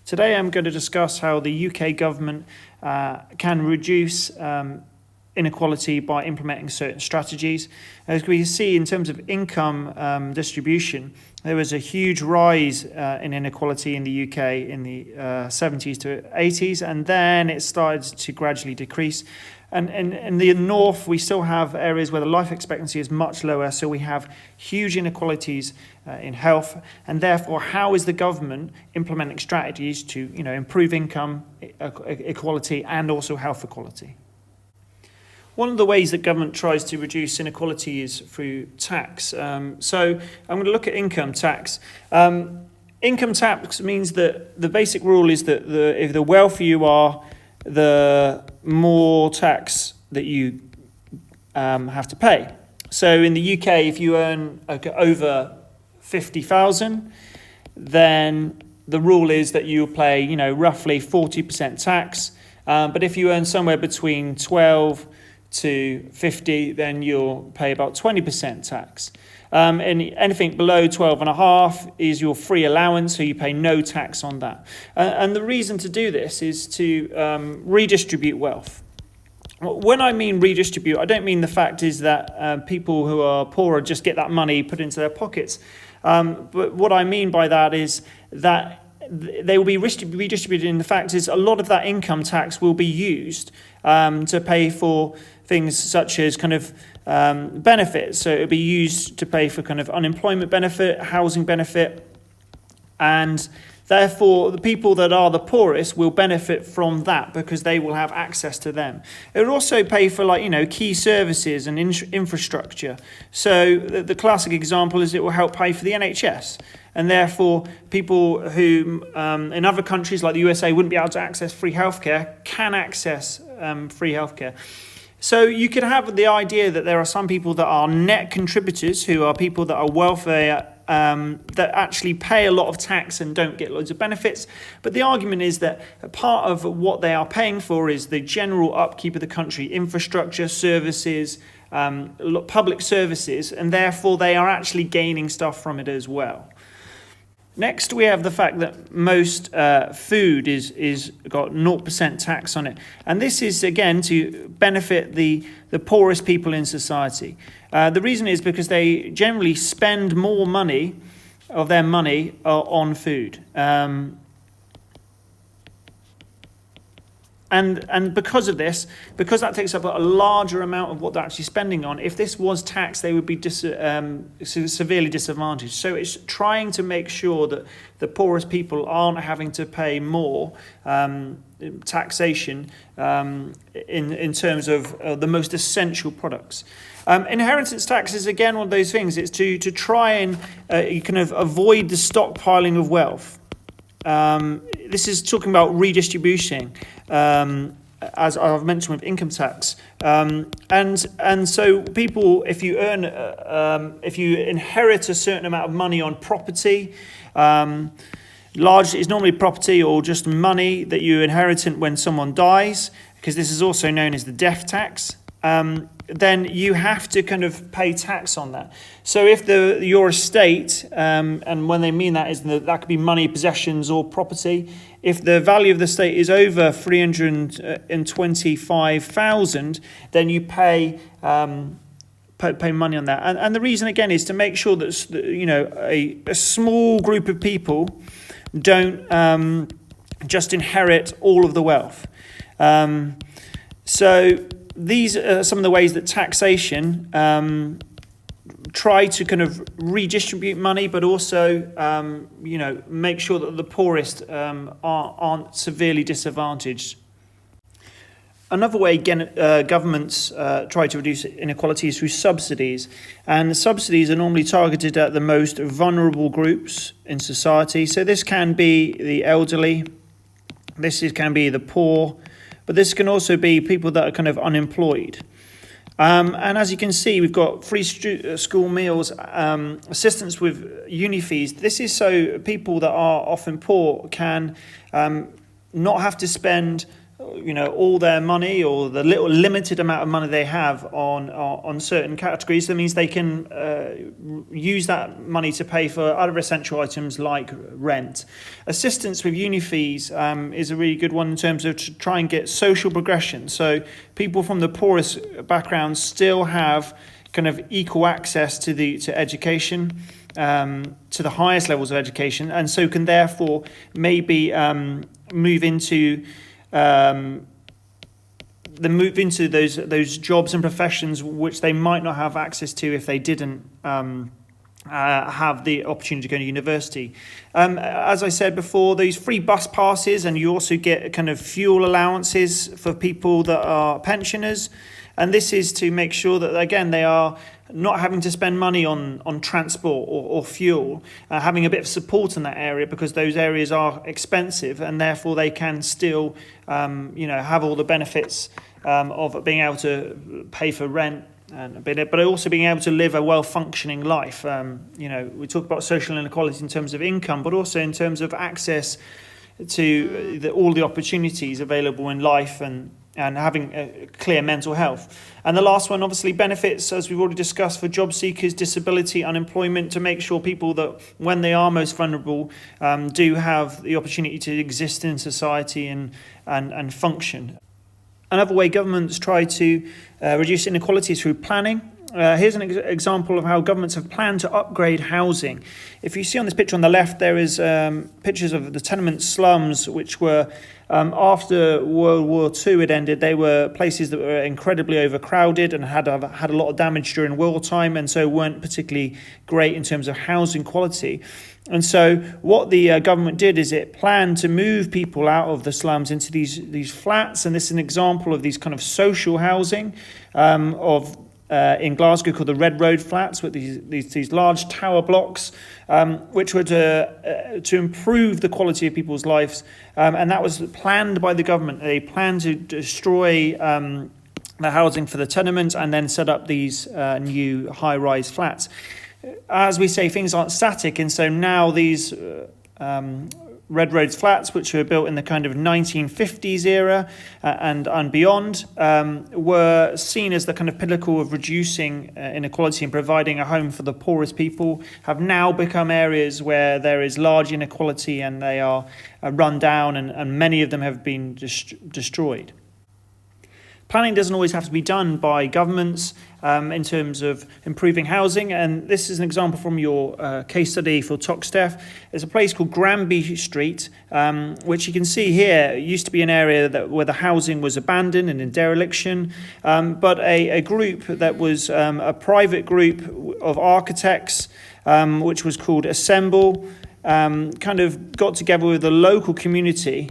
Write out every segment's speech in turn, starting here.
Today I'm going to discuss how the UK government can reduce inequality by implementing certain strategies. As we see in terms of income distribution, there was a huge rise in inequality in the UK in the 70s to 80s, and then it started to gradually decrease. And in the north, we still have areas where the life expectancy is much lower, so we have huge inequalities in health, and therefore, how is the government implementing strategies to, improve income equality and also health equality? One of the ways that government tries to reduce inequality is through tax. So I'm going to look at income tax. Income tax means that the basic rule is that if the wealthier you are, the more tax that you have to pay. So in the UK, if you earn over 50,000, then the rule is that you pay, roughly 40% tax. But if you earn somewhere between 12 to 50, then you'll pay about 20% tax. And anything below 12.5 is your free allowance, so you pay no tax on that. And the reason to do this is to redistribute wealth. When I mean redistribute, I don't mean the fact is that people who are poorer just get that money put into their pockets. But what I mean by that is that they will be redistributed, and the fact is a lot of that income tax will be used to pay for things such as benefits. So it'll be used to pay for unemployment benefit, housing benefit, and therefore the people that are the poorest will benefit from that because they will have access to them. It will also pay for key services and infrastructure. So the classic example is it will help pay for the NHS. And therefore, people who in other countries like the USA wouldn't be able to access free healthcare can access free healthcare. So you could have the idea that there are some people that are net contributors, who are people that are welfare, that actually pay a lot of tax and don't get loads of benefits. But the argument is that part of what they are paying for is the general upkeep of the country, infrastructure, services, public services, and therefore they are actually gaining stuff from it as well. Next, we have the fact that most food is got 0% tax on it. And this is, again, to benefit the poorest people in society. The reason is because they generally spend more money of their money on food. And because of this, because that takes up a larger amount of what they're actually spending on, if this was taxed, they would be severely disadvantaged. So it's trying to make sure that the poorest people aren't having to pay more taxation in terms of the most essential products. Inheritance tax is, again, one of those things. It's to try and avoid the stockpiling of wealth. This is talking about redistribution, as I've mentioned with income tax, and so people, if you inherit a certain amount of money on property, largely it's normally property or just money that you inherit when someone dies, because this is also known as the death tax. Then you have to pay tax on that. So if your estate, and when they mean that is that could be money, possessions, or property, if the value of the estate is over 325,000, then you pay money on that. And the reason, again, is to make sure that a small group of people don't just inherit all of the wealth. So these are some of the ways that taxation try to redistribute money, but also make sure that the poorest aren't severely disadvantaged. Another way governments try to reduce inequality is through subsidies, and subsidies are normally targeted at the most vulnerable groups in society. So this can be the elderly, can be the poor, but this can also be people that are unemployed. And as you can see, we've got free school meals, assistance with uni fees. This is so people that are often poor can not have to spend all their money or the little limited amount of money they have on certain categories. That means they can use that money to pay for other essential items like rent. Assistance with uni fees is a really good one in terms of to try and get social progression. So people from the poorest backgrounds still have kind of equal access to education, to the highest levels of education, and so can therefore maybe move into those jobs and professions which they might not have access to if they didn't have the opportunity to go to university. As I said before, these free bus passes, and you also get kind of fuel allowances for people that are pensioners. And this is to make sure that, again, they are not having to spend money on transport or fuel, having a bit of support in that area, because those areas are expensive, and therefore they can still, have all the benefits of being able to pay for rent, but also being able to live a well-functioning life. We talk about social inequality in terms of income, but also in terms of access to all the opportunities available in life, and having a clear mental health. And the last one, obviously, benefits, as we've already discussed, for job seekers, disability, unemployment, to make sure people that, when they are most vulnerable, do have the opportunity to exist in society and function. Another way governments try to reduce inequalities through planning. Here's an example of how governments have planned to upgrade housing. If you see on this picture on the left, there is pictures of the tenement slums, which were, after World War II had ended, they were places that were incredibly overcrowded and had a lot of damage during wartime, and so weren't particularly great in terms of housing quality. And so what the government did is it planned to move people out of the slums into these flats, and this is an example of these kind of social housing in Glasgow called the Red Road Flats, with these large tower blocks, which were to improve the quality of people's lives, and that was planned by the government. They planned to destroy the housing for the tenements and then set up these new high-rise flats. As we say, things aren't static, and so now these Red Roads flats, which were built in the kind of 1950s era and beyond, were seen as the kind of pinnacle of reducing inequality and providing a home for the poorest people, have now become areas where there is large inequality, and they are run down, and many of them have been destroyed. Planning doesn't always have to be done by governments in terms of improving housing, and this is an example from your case study for Toxteth. There's a place called Granby Street, which you can see here. It used to be an area where the housing was abandoned and in dereliction, but a group that was a private group of architects, which was called Assemble, kind of got together with the local community,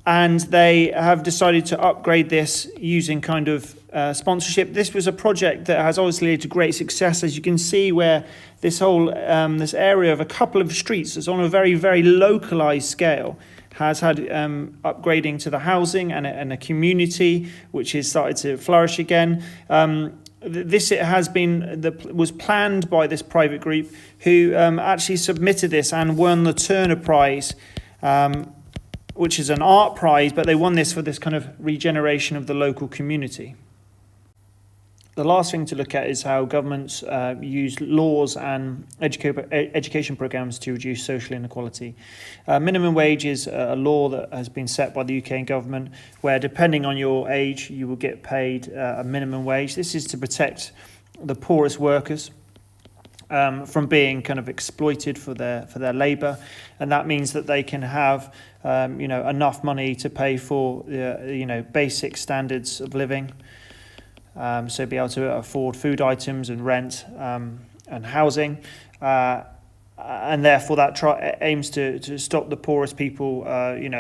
and they have decided to upgrade this using kind of sponsorship. This was a project that has obviously led to great success, as you can see, where this whole this area of a couple of streets is on a very, very localized scale, has had upgrading to the housing and a community which has started to flourish again. This was planned by this private group, who actually submitted this and won the Turner Prize, which is an art prize, but they won this for this kind of regeneration of the local community. The last thing to look at is how governments use laws and education programs to reduce social inequality. Minimum wage is a law that has been set by the UK government, where depending on your age, you will get paid a minimum wage. This is to protect the poorest workers from being kind of exploited for their labour, and that means that they can have enough money to pay for basic standards of living, so be able to afford food items and rent and housing, and therefore that aims to stop the poorest people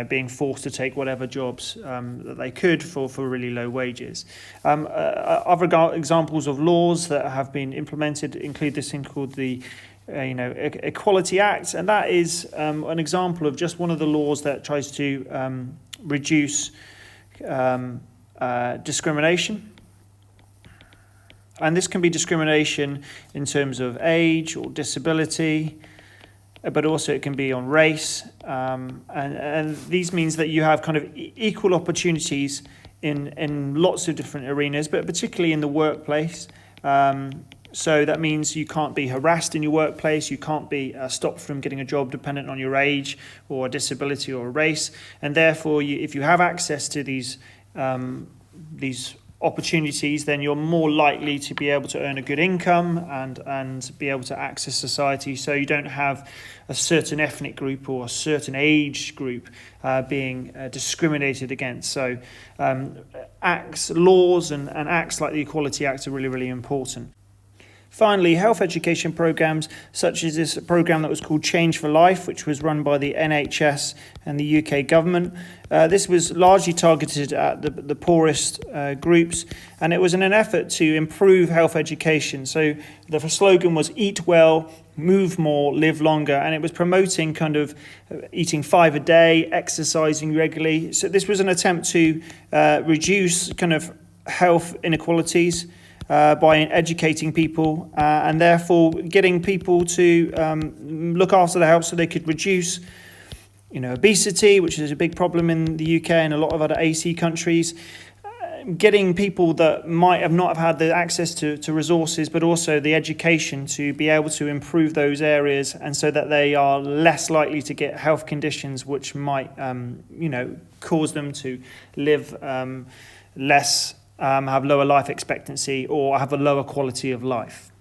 being forced to take whatever jobs that they could for really low wages. Other examples of laws that have been implemented include this thing called the Equality Act, and that is an example of just one of the laws that tries to reduce discrimination. And this can be discrimination in terms of age or disability, but also it can be on race. And these means that you have kind of equal opportunities in lots of different arenas, but particularly in the workplace. So that means you can't be harassed in your workplace, you can't be stopped from getting a job dependent on your age or a disability or a race, and therefore if you have access to these opportunities, then you're more likely to be able to earn a good income and be able to access society, so you don't have a certain ethnic group or a certain age group being discriminated against. So laws and acts like the Equality Act are really, really important. Finally, health education programs, such as this program that was called Change for Life, which was run by the NHS and the UK government. This was largely targeted at the poorest groups, and it was in an effort to improve health education. So the slogan was eat well, move more, live longer, and it was promoting kind of eating 5 a day, exercising regularly. So this was an attempt to reduce kind of health inequalities by educating people and therefore getting people to look after their health so they could reduce obesity, which is a big problem in the UK and a lot of other AC countries, getting people that might have not have had the access to resources, but also the education to be able to improve those areas, and so that they are less likely to get health conditions which might cause them to live less, have lower life expectancy, or have a lower quality of life.